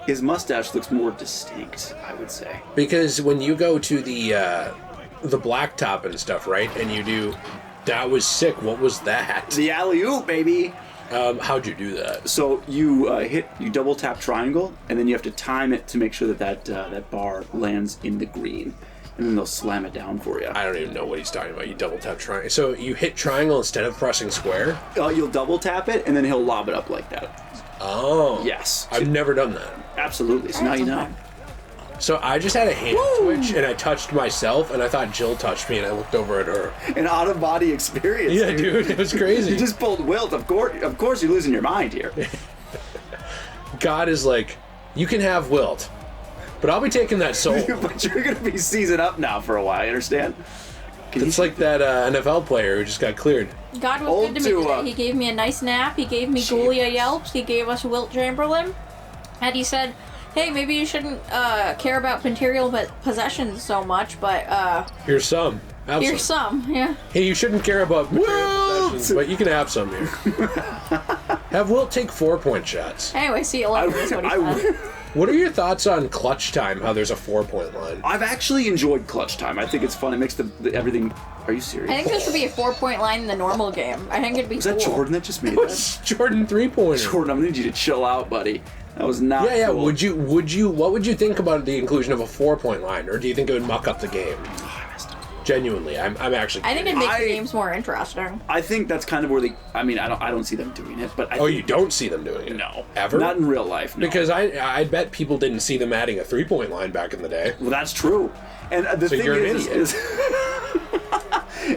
His mustache looks more distinct, I would say. Because when you go to the blacktop and stuff, right, and you do, that was sick. What was that? The alley-oop, baby! How'd you do that? So you you double tap triangle, and then you have to time it to make sure that bar lands in the green. And then they'll slam it down for you. I don't even know what he's talking about. You double tap triangle. So you hit triangle instead of pressing square? You'll double tap it, and then he'll lob it up like that. Oh. Yes. I've never done that. Absolutely. So now you know. So I just had a hand twitch, and I touched myself, and I thought Jill touched me, and I looked over at her. An out-of-body experience. Yeah, dude, it was crazy. You just pulled Wilt. Of course you're losing your mind here. God is like, you can have Wilt, but I'll be taking that soul. But you're going to be seasoned up now for a while, you understand? It's like that NFL player who just got cleared. God was good to me today. He gave me a nice nap. He gave me Ghoulia Yelps. He gave us Wilt Chamberlain. And he said, hey, maybe you shouldn't care about material possessions so much, but... Here's some. Here's some, yeah. Hey, you shouldn't care about material possessions, but you can have some here. Have Wilt take 4-point shots. Anyway, see you later is what he said. What are your thoughts on clutch time, how there's a 4-point line? I've actually enjoyed clutch time. I think it's fun. It makes the everything... Are you serious? I think there should be a 4-point line in the normal game. I think it'd be cool. Was that Jordan that just made that? Jordan 3-pointer. Jordan, I'm gonna need you to chill out, buddy. That was not Yeah, cool. What would you think about the inclusion of a 4-point line? Or do you think it would muck up the game? Genuinely, I'm actually curious. I think it'd make the games more interesting. I think that's kind of where they... I mean, I don't see them doing it, but I think you don't see them doing it? No. Ever? Not in real life, no. Because I bet people didn't see them adding a 3-point line back in the day. Well, that's true. And the thing you're an idiot.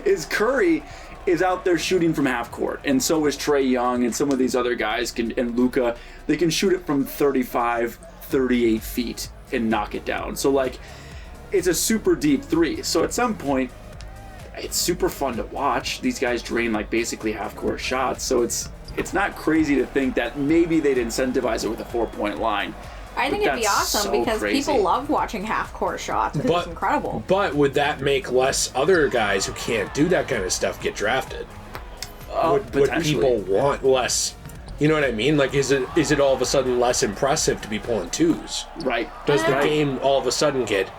is Curry is out there shooting from half court, and so is Trae Young, and some of these other guys and Luka. They can shoot it from 35, 38 feet and knock it down. So, like, it's a super deep three. So at some point, it's super fun to watch. These guys drain, like, basically half-court shots. So it's not crazy to think that maybe they'd incentivize it with a 4-point line. I think it'd be awesome because people love watching half-court shots because it's incredible. But would that make less other guys who can't do that kind of stuff get drafted? Would people want less? You know what I mean? Like, is it all of a sudden less impressive to be pulling twos? Right. Does the game all of a sudden get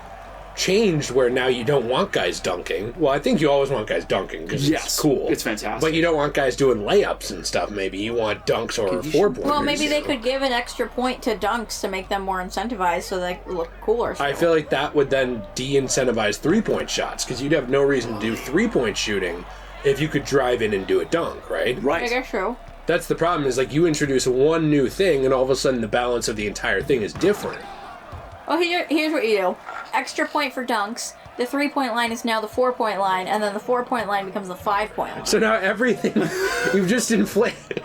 changed where now you don't want guys dunking? Well, I think you always want guys dunking because it's cool. It's fantastic. But you don't want guys doing layups and stuff. Maybe you want dunks or 4-pointers. Well, maybe they could give an extra point to dunks to make them more incentivized so they look cooler. I feel like that would then de-incentivize 3-point shots because you'd have no reason to do 3-point shooting if you could drive in and do a dunk, right? Right. I guess so. That's the problem is, like, you introduce one new thing and all of a sudden the balance of the entire thing is different. Well, here's what you do. Extra point for dunks. The 3-point line is now the 4-point line, and then the 4-point line becomes the 5-point line. So now everything, you've just inflated.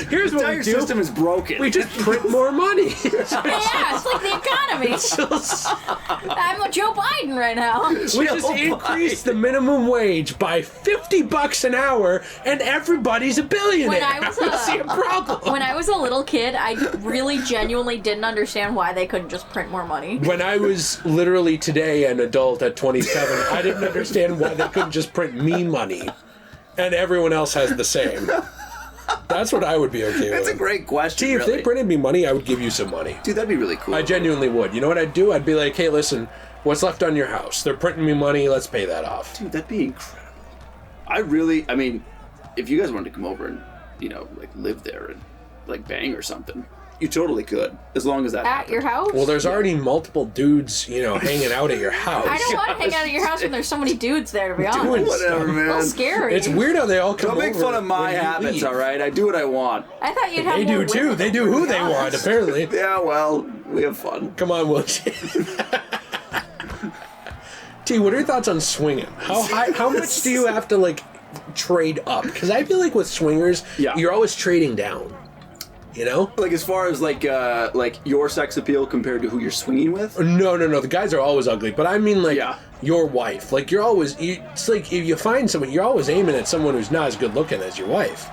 Here's what we do. The system is broken. We just print more money. Yeah, it's like the economy. I'm a Joe Biden right now. We just increased the minimum wage by $50 an hour, and everybody's a billionaire. When I was see a problem. When I was a little kid, I really genuinely didn't understand why they couldn't just print more money. When I was literally today an adult at 27, I didn't understand why they couldn't just print me money, and everyone else has the same. That's what I would be okay with. That's a great question. If they printed me money, I would give you some money. Dude, that'd be really cool. I genuinely would. You know what I'd do? I'd be like, hey, listen, what's left on your house? They're printing me money, let's pay that off. Dude, that'd be incredible. I mean, if you guys wanted to come over and, like, live there and, like, bang or something, you totally could, as long as that happened. Your house? Well, there's already multiple dudes, hanging out at your house. I don't want to hang out at your house when there's so many dudes there, to be honest. Whatever, man. A little scary. It's weird how they all come over. Don't make fun of my habits, all right? I do what I want. I thought you'd have They more do, too. They do who they want, apparently. Yeah, well, we have fun. Come on, Will. T, what are your thoughts on swinging? How much do you have to, like, trade up? Because I feel like with swingers, you're always trading down. You know? Like, as far as, like your sex appeal compared to who you're swinging with? No. The guys are always ugly. But I mean, like, your wife. Like, it's like if you find someone, you're always aiming at someone who's not as good looking as your wife.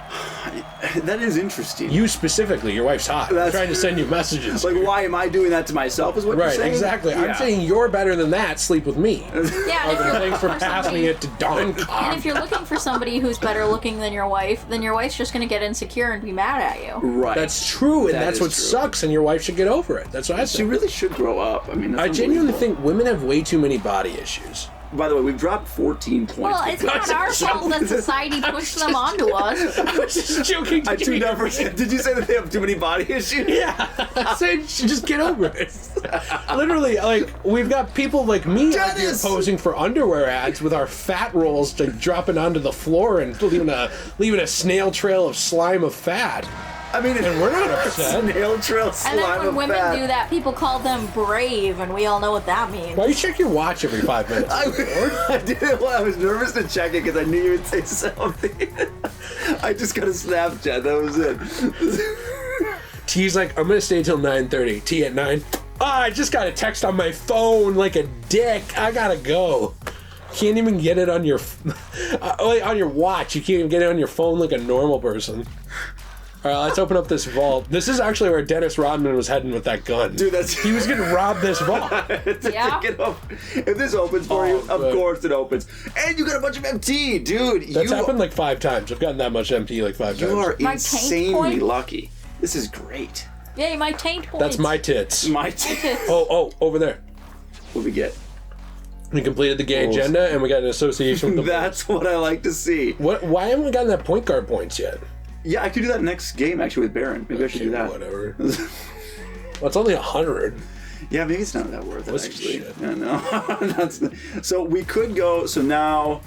That is interesting. You specifically, your wife's hot. I'm trying to send you messages. Like, why am I doing that to myself is what you're saying? Right, exactly. Yeah. I'm saying you're better than that, sleep with me. Yeah, Thanks for passing it to Don Cobb. And if you're looking for somebody who's better looking than your wife, then your wife's just going to get insecure and be mad at you. Right. That's true, and that's what sucks, and your wife should get over it. That's what I think. She really should grow up. I mean, I genuinely think women have way too many body issues. By the way, we've dropped 14 points. Well, it's not our fault that society pushed them onto us. I was just joking. Did you say that they have too many body issues? Yeah. I said just get over it. Literally, like, we've got people like me out here posing for underwear ads with our fat rolls dropping onto the floor and leaving a snail trail of slime of fat. I mean, and we're not upset. Snail trail slime and then when women fat. do that, people call them brave, and we all know what that means. Why you check your watch every 5 minutes? I did it. Well, I was nervous to check it because I knew you would say something. I just got a Snapchat. That was it. T's like, I'm gonna stay till 9:30. T at 9. I just got a text on my phone like a dick. I gotta go. Can't even get it on your on your watch. You can't even get it on your phone like a normal person. All right, let's open up this vault. This is actually where Dennis Rodman was heading with that gun. Dude, he was gonna rob this vault. Yeah. If this opens for you, of course it opens. And you got a bunch of MT, dude. That's happened like 5 times. I've gotten that much MT like 5 times. You are insanely lucky. This is great. Yay, my taint points. That's my tits. My tits. Oh, over there. What we get? We completed the gay agenda, and we got an association with the That's what I like to see. Why haven't we gotten that point guard points yet? Yeah, I could do that next game, actually, with Baron. Maybe I should do that. Whatever. Well, it's only 100. Yeah, maybe it's not that worth it, actually. Shit. Yeah, no. So we could go, so now,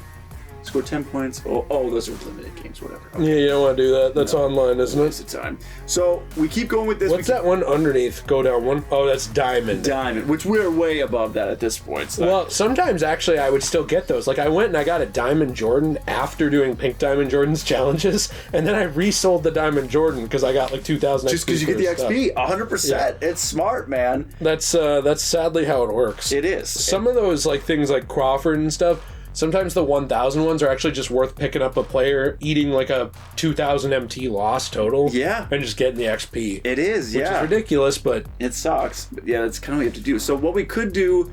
score 10 points. Oh, those are limited games, whatever. Okay. Yeah, you don't want to do that. That's online, isn't it? Waste of time. So we keep going with this. What's that one underneath? Go down one. Oh, that's diamond. Diamond, which we're way above that at this point. So well, sometimes actually I would still get those. Like I went and I got a Diamond Jordan after doing Pink Diamond Jordan's challenges, and then I resold the Diamond Jordan because I got like 2,000 XP. Just because you get the XP, 100%. Yeah. It's smart, man. That's sadly how it works. It is. Some of those like things like Crawford and stuff. Sometimes the 1,000 ones are actually just worth picking up a player, eating like a 2,000 MT loss total. Yeah. And just getting the XP. It is, Which is ridiculous, but... It sucks. But yeah, that's kind of what we have to do. So what we could do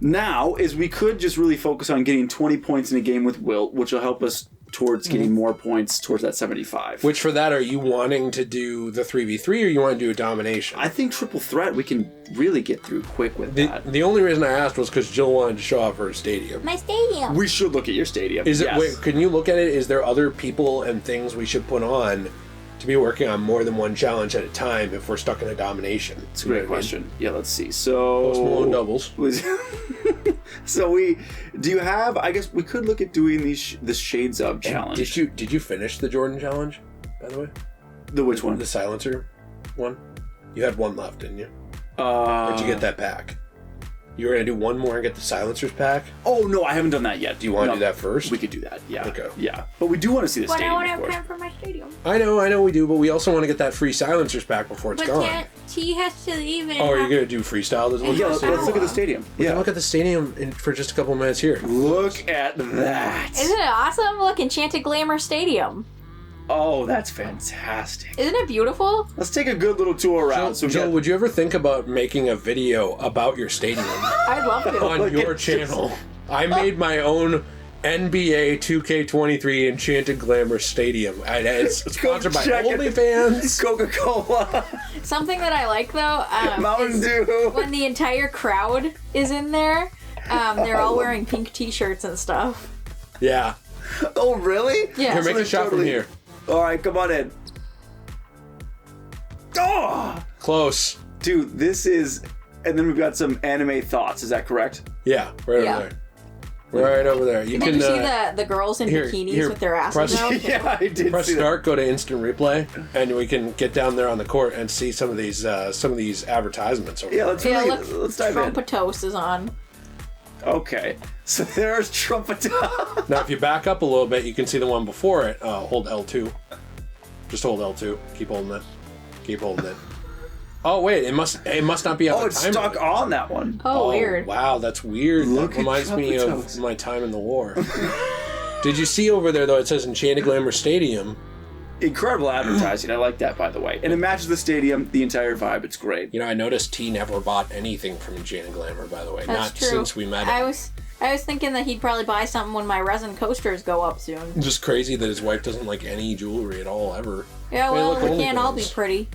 now is we could just really focus on getting 20 points in a game with Wilt, which will help us towards getting more points towards that 75. Which for that, are you wanting to do the 3v3 or you want to do a domination? I think triple threat we can really get through quick with that. The only reason I asked was because Jill wanted to show off her stadium. My stadium. We should look at your stadium. Is it? Wait, can you look at it? Is there other people and things we should put on to be working on more than one challenge at a time if we're stuck in a domination? It's a great question. Yeah, let's see. So Post Malone doubles. So do you have? I guess we could look at doing this Shades Of challenge. Did you finish the Jordan challenge? By the way, the which one? The silencer one. You had one left, didn't you? Or did you get that pack? You were gonna do one more and get the silencers pack? Oh no, I haven't done that yet. Do you want to do that first? We could do that. Yeah. Okay. Yeah, but we do want to see the stadium. But I don't have time for my stadium. I know we do, but we also want to get that free silencers pack before it's gone. He has to even. Oh, are you gonna do freestyle? Yeah, let's look at the stadium. Yeah, look at the stadium for just a couple minutes here. Look at that! Isn't it awesome? Look, Enchanted Glamour Stadium. Oh, that's fantastic. Isn't it beautiful? Let's take a good little tour around. Joe, would you ever think about making a video about your stadium? I'd love to. On your channel. I made my own NBA 2K23 Enchanted Glamour Stadium. It's sponsored by OnlyFans. Coca-Cola. Something that I like, though, Mountain Dew. When the entire crowd is in there, they're all wearing pink t-shirts and stuff. Yeah. Oh, really? Yeah. Here, make a shot from here. All right, come on in. Oh! Close. Dude, this is... And then we've got some anime thoughts. Is that correct? Yeah, right over there. Right over there. Did you see the girls in bikinis with their asses out? Yeah, I did. Press start, go to instant replay, and we can get down there on the court and see some of these advertisements over there. Let's dive in. Trumpetose is on. Okay, so there's Trumpetose. Now, if you back up a little bit, you can see the one before it. Hold L2. Just hold L2. Keep holding it. Keep holding it. Oh wait, it must not be on the it's timer. stuck on that one. Oh, weird. Wow, that's weird. Look That reminds at me Trumpet of my time in the war. Did you see over there though? It says Enchanting Glamour Stadium. Incredible advertising. I like that, by the way. And it matches the stadium, the entire vibe. It's great. You know, I noticed T never bought anything from Enchanting Glamour, by the way. That's Not true. since we met him. I was thinking that he'd probably buy something when my resin coasters go up soon. Just crazy that his wife doesn't like any jewelry at all, ever. Yeah, Hey, well, look, we can't all be OnlyFans. pretty.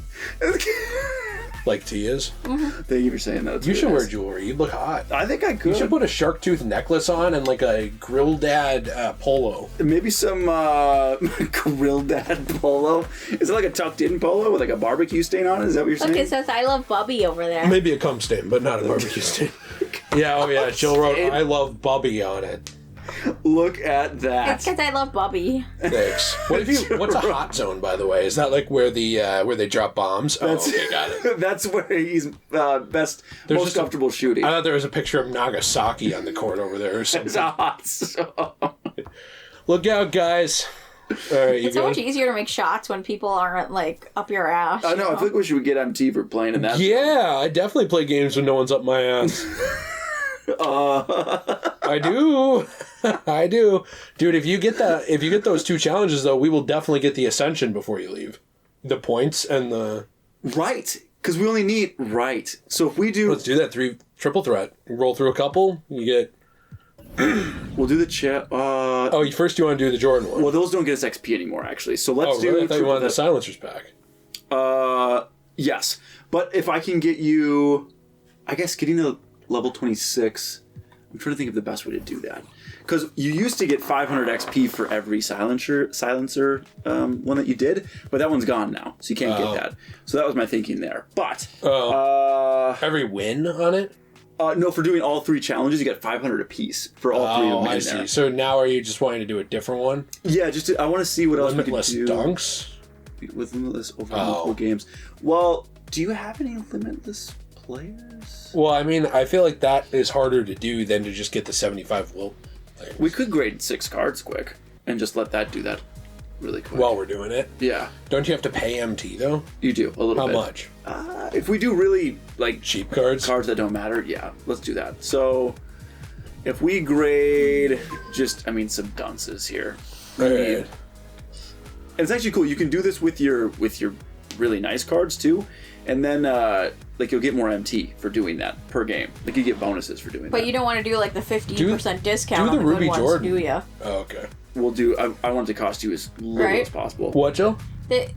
Like T is. Thank you for saying that. That's You really should wear nice. jewelry. You'd look hot. I think I could. You should put a shark tooth necklace on and like a Grill Dad polo. Maybe some Grill Dad polo. Is it like a tucked in polo with like a barbecue stain on it? Is that what you're Look, saying? it says I love Bubby over there. Maybe a cum stain, but not a barbecue stain. Yeah, oh yeah. Jill wrote, "I love Bubby" on it. Look at that. It's because I love Bubby. Thanks. What's a hot zone, by the way? Is that like where they drop bombs? Oh, okay, got it. That's where he's most just comfortable shooting. I thought there was a picture of Nagasaki on the court over there or something. It's a hot zone. Look out, guys. All right, you It's so good? much easier to make shots when people aren't like up your ass. I you know. I feel like we should get MT for playing in that. Yeah, I definitely play games when no one's up my ass. I do. I do. Dude, if you get those two challenges though, we will definitely get the Ascension before you leave. The points and the Right. Because we only need right. So if we do, let's do that triple threat. Roll through a couple, you get we'll do the chat. Oh, first you want to do the Jordan one. Well, those don't get us XP anymore, actually. So let's Oh, do. really? I thought you triple wanted the threat. silencers pack. Yes, but if I can get you, I guess getting to level 26. I'm trying to think of the best way to do that. Because you used to get 500 XP for every silencer one that you did, but that one's gone now, so you can't get that. So that was my thinking there. But Every win on it? no, for doing all three challenges, you get 500 apiece for all three of them. I in see. there. So now are you just wanting to do a different one? Yeah, I want to see what else we Limitless can do. dunks? With limitless over multiple games. Well, do you have any limitless players? Well, I mean, I feel like that is harder to do than to just get the 75 will players. We could grade 6 cards quick and just let that do that really quick. While we're doing it. Yeah, Don't you have to pay MT, though? you do a little How bit. much? If we do really like Cheap cards? cards that don't matter, yeah, let's do that. So if we grade just, some dunces here. Alright. And it's actually cool. You can do this with your really nice cards too, and then you'll get more MT for doing that per game. Like you get bonuses for doing that. But you don't want to do like the 15% discount do on the the Ruby good ones, Jordan. do ya? Oh, okay. We'll do. I want it to cost you as little Right. as possible. What, Jill? The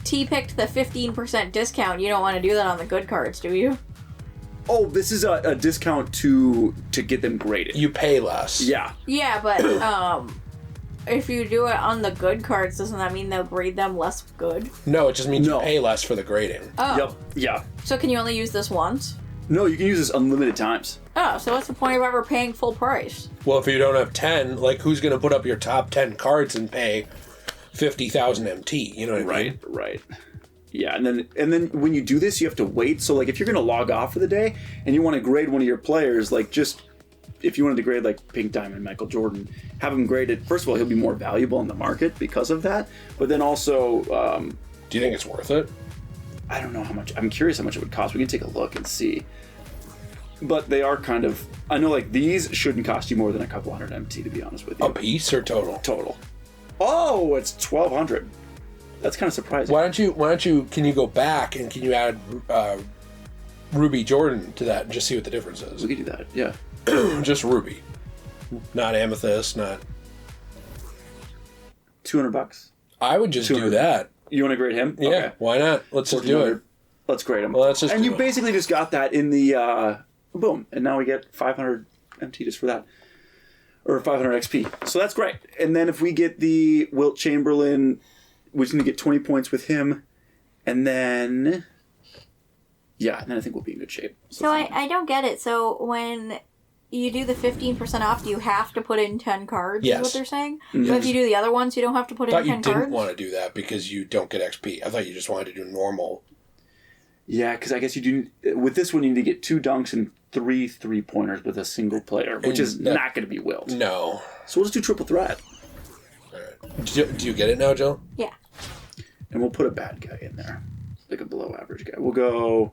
T picked the 15% discount. You don't want to do that on the good cards, do you? Oh, this is a discount to get them graded. You pay less. Yeah. Yeah, but if you do it on the good cards, doesn't that mean they'll grade them less good? No, it just means No. you pay less for the grading. Oh. Yep. Yeah. So can you only use this once? No, you can use this unlimited times. Oh, so what's the point of ever paying full price? Well, if you don't have 10, like, who's going to put up your top 10 cards and pay 50,000 MT? You know what I mean? Right. Yeah, and then when you do this, you have to wait. So like, if you're gonna log off for the day and you want to grade one of your players, like just if you wanted to grade like Pink Diamond, Michael Jordan, have him graded. First of all, he'll be more valuable in the market because of that. But then also, Do you think it's worth it? I don't know how much. I'm curious how much it would cost. We can take a look and see. But they are kind of. I know like these shouldn't cost you more than a couple hundred MT, to be honest with you. A piece or total? Total. Oh, it's 1,200. That's kind of surprising. Why don't you, can you go back and can you add Ruby Jordan to that and just see what the difference is? We could do that. Yeah. Just Ruby. Not Amethyst, not... $200. I would just do 200. that. You want to grade him? Yeah, Okay. why not? Let's just do it. Let's grade him. Well, let's just and do you it. basically just got that in the boom, and now we get 500 MT just for that, or 500 XP. So that's great. And then if we get the Wilt Chamberlain, we just need to get 20 points with him, and then I think we'll be in good shape. So I don't get it. So when you do the 15% off, do you have to put in 10 cards? Yes. Is what they're saying? But if you do the other ones, you don't have to put I in thought 10 you cards? didn't want to do that because you don't get XP. I thought you just wanted to do normal. Yeah, because I guess you do. With this one, you need to get 2 dunks and 3 3-pointers with a single player, which is not going to be Wilt. No. So we'll just do triple threat. All right. Do you get it now, Jill? Yeah. And we'll put a bad guy in there. like a below average guy. We'll go...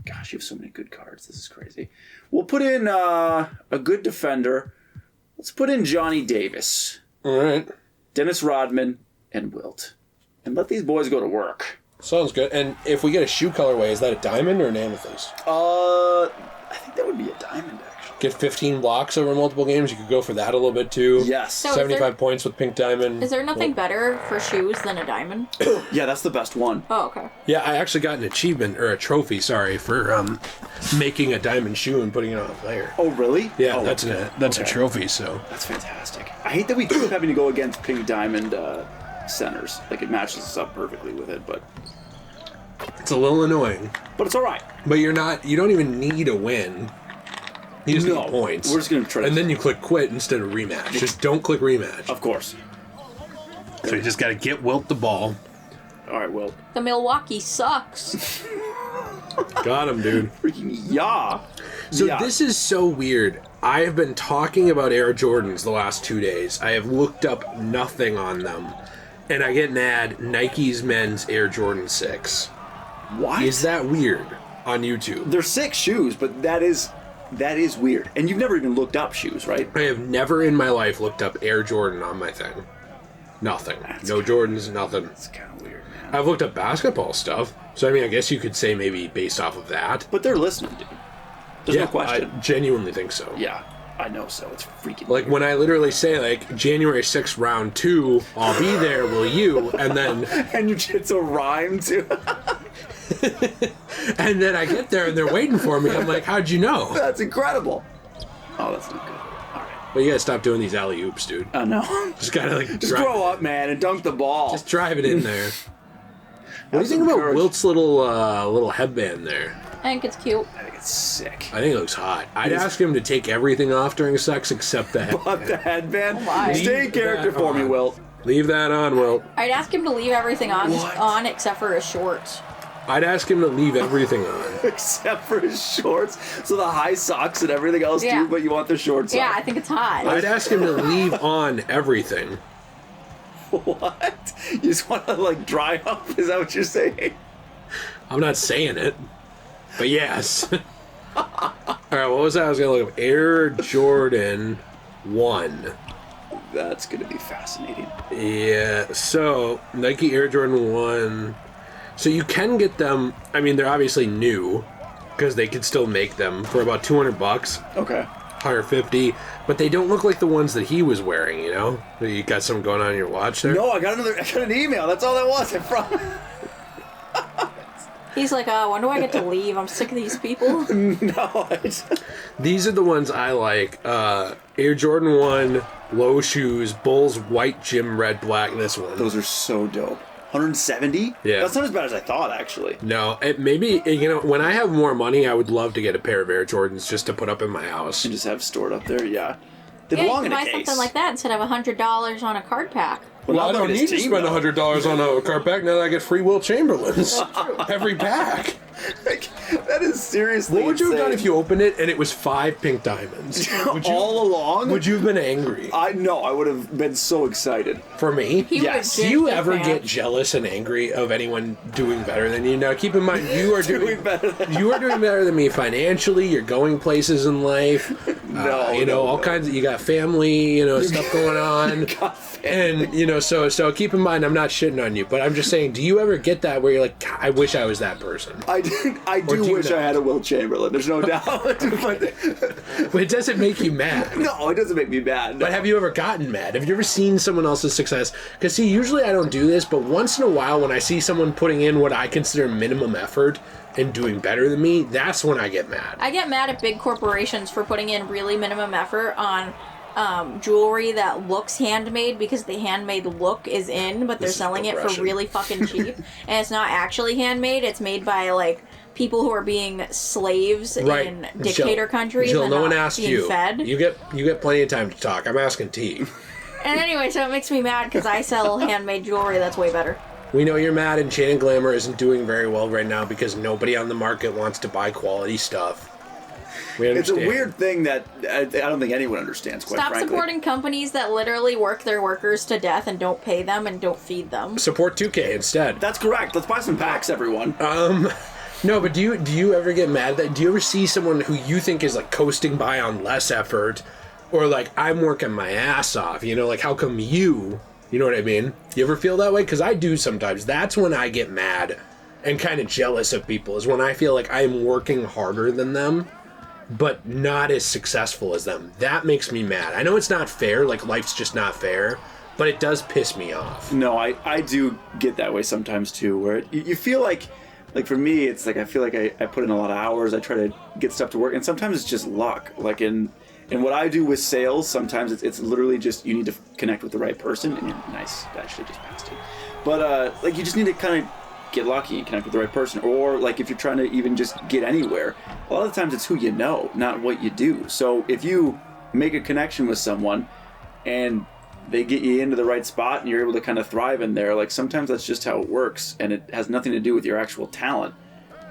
Gosh, you have so many good cards. This is crazy. We'll put in a good defender. Let's put in Johnny Davis. All right. Dennis Rodman and Wilt. And let these boys go to work. Sounds good. And if we get a shoe colorway, is that a diamond or an amethyst? I think that would be a diamond, actually. Get 15 blocks over multiple games. You could go for that a little bit, too. Yes. So 75 points with pink diamond. Is there nothing better for shoes than a diamond? Yeah, that's the best one. Oh, okay. Yeah, I actually got an achievement, or a trophy, sorry, for making a diamond shoe and putting it on a player. Oh, really? Yeah, oh, that's a trophy, so. That's fantastic. I hate that we keep having to go against pink diamond centers. Like, it matches us up perfectly with it, but... It's a little annoying. But it's all right. But you don't even need a win. You just need points. We're just going to try And then you click quit instead of rematch. Just don't click rematch. Of course. So you just got to get Wilt the ball. All right, Wilt. The Milwaukee sucks. Got him, dude. Freaking yeah. So yeah. This is so weird. I have been talking about Air Jordans the last 2 days. I have looked up nothing on them. And I get an ad, Nike's men's Air Jordan 6. What? Is that weird on YouTube? They're 6 shoes, but that is weird. And you've never even looked up shoes, right? I have never in my life looked up Air Jordan on my thing. Nothing. No Jordans, nothing. It's kind of weird, man. I've looked up basketball stuff. So, I mean, I guess you could say maybe based off of that. But they're listening, dude. There's no question. I genuinely think so. Yeah, I know so. It's freaking Like, weird. when I literally say, like, January 6th, round 2, I'll be there, will you? And then... And it's a rhyme, too. And then I get there, and they're waiting for me. I'm like, how'd you know? That's incredible. Oh, that's not good. All right. But you gotta stop doing these alley-oops, dude. I know. Just gotta, like, Just grow up, man, and dunk the ball. Just drive it in there. What do you think about Wilt's little headband there? I think it's cute. I think it's sick. I think it looks hot. I'd ask him to take everything off during sex except the headband. But the headband? Oh my. Stay in character for me, Wilt. Leave that on, Wilt. I'd ask him to leave everything on except for his shorts. I'd ask him to leave everything on. Except for his shorts. So the high socks and everything else Yeah. too, but you want the shorts Yeah, on. I think it's hot. I'd ask him to leave on everything. What? You just want to, like, dry up? Is that what you're saying? I'm not saying it, but yes. Alright, what was that? I was gonna look up Air Jordan 1. That's going to be fascinating. Yeah, so Nike Air Jordan 1. So you can get them, I mean, they're obviously new, because they could still make them for about $200. Okay. 150, but they don't look like the ones that he was wearing, you know? You got something going on in your watch there? No, I got an email. That's all that was. I promise. He's like, when do I get to leave? I'm sick of these people. No. These are the ones I like. Air Jordan 1, low shoes, Bulls, white, gym, red, black, this one. Those are so dope. 170? Yeah. That's not as bad as I thought, actually. No, maybe, you know, when I have more money, I would love to get a pair of Air Jordans just to put up in my house. And just have stored up there, yeah. They Yeah, you belong can in a buy case. something like that instead of $100 on a card pack. Well, I not don't like need his to team, spend though. $100 on a card pack now that I get free Will Chamberlains. Every pack. Like, that is seriously What would you have done insane. if you opened it and it was 5 pink diamonds? Would you, All along? would you have been angry? I would have been so excited. For me? He Yes. would Do you get ever mad. get jealous and angry of anyone doing better than you? Now, keep in mind, you are doing better than you are doing better than me financially. You're going places in life. No, all kinds of. You got family, stuff going on. And so keep in mind, I'm not shitting on you, but I'm just saying, do you ever get that where you're like, God, I wish I was that person? I do wish I had a Will Chamberlain. There's no doubt. But But it doesn't make you mad. no, it doesn't make me mad. No. But have you ever gotten mad? Have you ever seen someone else's success? Because, see, usually I don't do this, but once in a while when I see someone putting in what I consider minimum effort and doing better than me, that's when I get mad. I get mad at big corporations for putting in really minimum effort on jewelry that looks handmade because the handmade look is in, but they're selling it for progression. really fucking cheap. And it's not actually handmade. It's made by, like, people who are being slaves in dictator countries Jill, and no one not asked being you. fed. You get plenty of time to talk. I'm asking T. And anyway, so it makes me mad because I sell handmade jewelry that's way better. We know you're mad and Chain and Glamour isn't doing very well right now because nobody on the market wants to buy quality stuff. We It's a understand. weird thing that I don't think anyone understands, quite Stop frankly. supporting companies that literally work their workers to death and don't pay them and don't feed them. Support 2K instead. That's correct. Let's buy some packs, everyone. No, but do you ever get mad at that? Do you ever see someone who you think is like coasting by on less effort, or like I'm working my ass off? You know, like how come you? You know what I mean? You ever feel that way? Because I do sometimes. That's when I get mad and kind of jealous of people. Is when I feel like I'm working harder than them, but not as successful as them. That makes me mad. I know it's not fair. Like life's just not fair. But it does piss me off. No, I do get that way sometimes too, where you feel like for me, it's like I feel like I put in a lot of hours. I try to get stuff to work, and sometimes it's just luck. Like in what I do with sales, sometimes it's literally just you need to connect with the right person. And nice, I actually just passed it. But like you just need to kind of get lucky and connect with the right person, or like if you're trying to even just get anywhere, a lot of the times it's who you know, not what you do. So if you make a connection with someone and they get you into the right spot and you're able to kind of thrive in there, like sometimes that's just how it works, and it has nothing to do with your actual talent.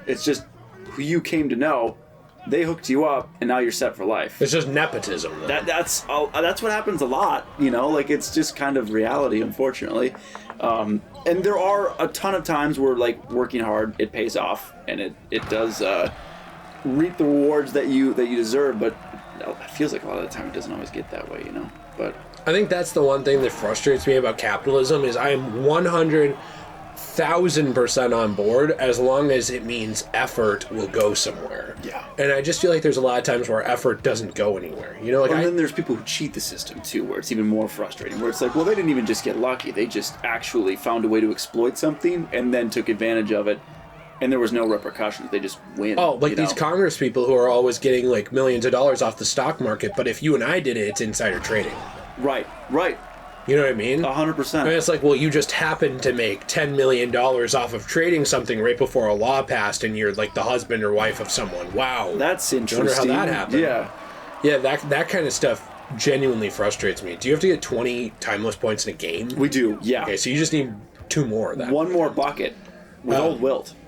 It's just who you came to know, they hooked you up, and now you're set for life. It's just nepotism, though. That's what happens a lot, you know, like it's just kind of reality, unfortunately. And there are a ton of times where like working hard, it pays off, and it does reap the rewards that you deserve, but it feels like a lot of the time it doesn't always get that way, you know. But I think that's the one thing that frustrates me about capitalism is I am 100,000% on board as long as it means effort will go somewhere. Yeah. And I just feel like there's a lot of times where effort doesn't go anywhere. You know, like and then there's people who cheat the system too, where it's even more frustrating. Where it's like, well, they didn't even just get lucky; they just actually found a way to exploit something and then took advantage of it, and there was no repercussions. They just win. Oh, like these Congress people who are always getting like millions of dollars off the stock market, but if you and I did it, it's insider trading. Right. You know what I mean? 100%. And it's like, well, you just happened to make $10 million off of trading something right before a law passed, and you're like the husband or wife of someone. Wow. That's interesting. I wonder how that happened. Yeah. Yeah, that kind of stuff genuinely frustrates me. Do you have to get 20 timeless points in a game? We do, yeah. Okay, so you just need 2 more of that. One more bucket with Old Wilt.